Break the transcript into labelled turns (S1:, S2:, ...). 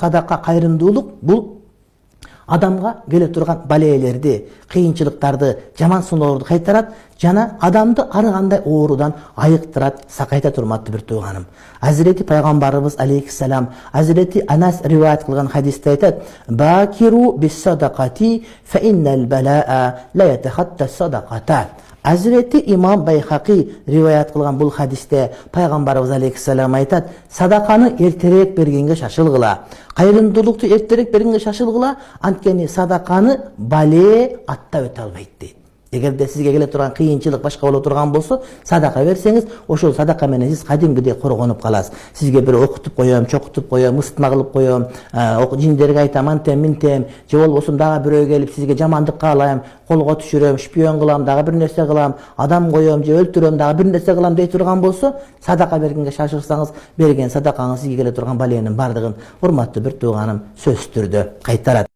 S1: садака, кайрымдуулук бул адамга келе турган балеелерди, кыйынчылыктарды, жаман сыноолорду кайтарат жана адамды ар кандай оорудан айыктырат, сакайта турматтуу бир тууганым. Hazreti Пайгамбарыбыз алейхиссалам, Hazreti Анас риваят кылган хадисте айтат: "Бакиру бис-садакати фа иннал балаа ла ятахатта садаката." Hazreti имам Байхақи риваят кылган бул хадисте Пайгамбарыбыз алейхиссалам айтат: "Садаканы эртерээк бергенге шашылгыла, кайрымдуулукту эртерээк бергенге шашылгыла, анткени садаканы бале аттап өтө албайт" дейт. Эгерде сизге келе турган кыйынчылык башка боло турган болсо, садака берсеңиз, ошол садака менен сиз кадимгидей коргонуп каласыз. Сизге бир окутуп коём, чокутуп коём, ысытма кылып коём, жиндерге айтам, антем минтем, же болбосо дагы бирөө келип сизге жамандык каалайм, колго түшүрөм, шпион кылам, дагы бир нерсе кылам, адам коём, же өлтүрөм, дагы бир нерсе кылам дей турган болсо, садака бергенге шашырсаңыз, берген садакаңыз сизге келе турган баленин бардыгын урматтуу бир тууганым сөзсүз түрдө кайтарат.